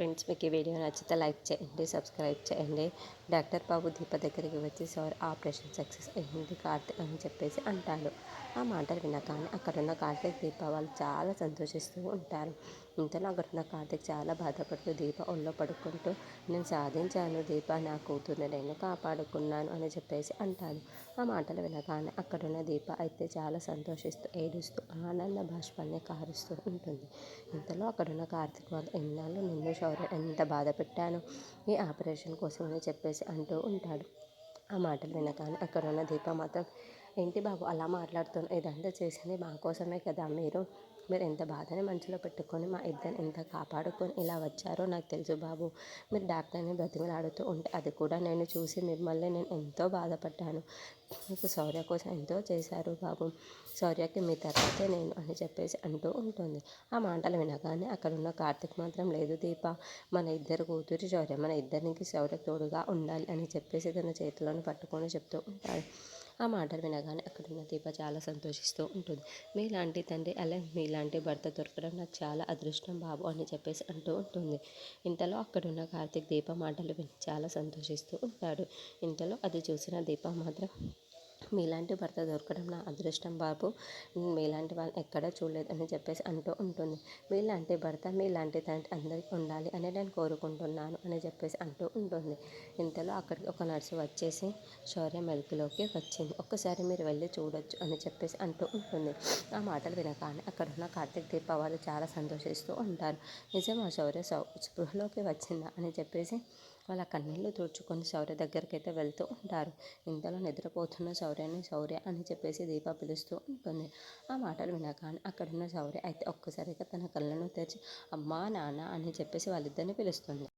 Friends, మీకు ఈ video నచ్చితే లైక్ చేయండి, సబ్స్క్రైబ్ చేయండి. డాక్టర్ బాబు దీప దగ్గరికి వచ్చి సార్ ఆపరేషన్ సక్సెస్ అయింది కార్తీక్ అని చెప్పేసి అంటాడు. ఆ మాటలు వినగానే అక్కడున్న కార్తీక్ దీప వాళ్ళు చాలా సంతోషిస్తూ ఉంటారు. ఇంతలో అక్కడున్న కార్తీక్ చాలా బాధపడుతూ దీప ఒళ్ళో పడుకుంటూ నేను సాధించాను దీప, నా కూతుర్ని నేను కాపాడుకున్నాను అని చెప్పేసి అంటాడు. ఆ మాటలు వినగానే అక్కడున్న దీప అయితే చాలా సంతోషిస్తూ ఏడుస్తూ ఆనంద బాష్పాన్ని కారుస్తూ ఉంటుంది. ఇంతలో అక్కడున్న కార్తీక్ వాళ్ళు ఎన్నాళ్ళు నిన్ను శౌర్య ఎంత బాధ పెట్టాను ఈ ఆపరేషన్ కోసం అని చెప్పేసి అంటూ ఉంటాడు. ఆ మాటలు వినగానే అక్కడున్న దీప మాత్రం ఏంటి బాబు అలా మాట్లాడుతున్నావు, ఇదంతా చేసింది మా కోసమే కదా, మీరు ఎంత బాధని మనసులో పెట్టుకొని మా ఇద్దరిని ఎంత కాపాడుకొని ఇలా వచ్చారో నాకు తెలుసు బాబు. మీరు డాక్టర్ని బ్రతిమలాడుతూ ఉంటే అది కూడా నేను చూసి మిమ్మల్ని నేను ఎంతో బాధపడ్డాను. మీకు శౌర్య కోసం ఎంతో చేశారు బాబు, శౌర్యకి మీ తర్వాతే నేను అని చెప్పేసి అంటూ ఉంటుంది. ఆ మాటలు వినగానే అక్కడున్న కార్తీక్ మాత్రం లేదు దీప, మన ఇద్దరు కూతురు శౌర్య, మన ఇద్దరికి శౌర్య తోడుగా ఉండాలి అని చెప్పేసి తన చేతిలోని పట్టుకొని చెప్తూ ఉంటాడు. ఆ మాటలు వినగానే అక్కడున్న దీప చాలా సంతోషిస్తూ ఉంటుంది. మీలాంటి తండ్రి అలాగే మీలాంటి భర్త దొరకడం నాకు చాలా అదృష్టం బాబు అని చెప్పేసి అంటూ ఉంటుంది. ఇంతలో అక్కడున్న కార్తీక్ దీప మాటలు విని చాలా సంతోషిస్తూ ఉంటాడు. ఇంతలో అది చూసిన దీప మాత్రం మీలాంటి భర్త దొరకడం నా అదృష్టం బాబు, మీలాంటి వాళ్ళు ఎక్కడా చూడలేదు అని చెప్పేసి అంటూ ఉంటుంది. మీలాంటి భర్త మీలాంటి తండ్రి అందరికీ ఉండాలి అని నేను కోరుకుంటున్నాను అని చెప్పేసి అంటూ ఉంటుంది. ఇంతలో అక్కడికి ఒక నర్సు వచ్చేసి శౌర్య మెలకులోకి వచ్చింది, ఒక్కసారి మీరు వెళ్ళి చూడొచ్చు అని చెప్పేసి అంటూ ఉంటుంది. ఆ మాటలు వినగానే అక్కడున్న కార్తీక్ దీప వాళ్ళు చాలా సంతోషిస్తూ ఉంటారు. నిజమా శౌర్య స్పృహలోకి వచ్చిందా అని చెప్పేసి వాళ్ళ కన్నీళ్ళు తుడుచుకొని శౌర్య దగ్గరికి అయితే వెళ్తూ ఉంటారు. ఇంతలో నిద్రపోతున్న శౌర్యని శౌర్య అని చెప్పేసి దీప పిలుస్తూ ఉంటుంది. ఆ మాటలు వినగానే అక్కడున్న శౌర్య అయితే ఒక్కసారిగా తన కళ్ళను తెరిచి అమ్మా నాన్న అని చెప్పేసి వాళ్ళిద్దరిని పిలుస్తుంది.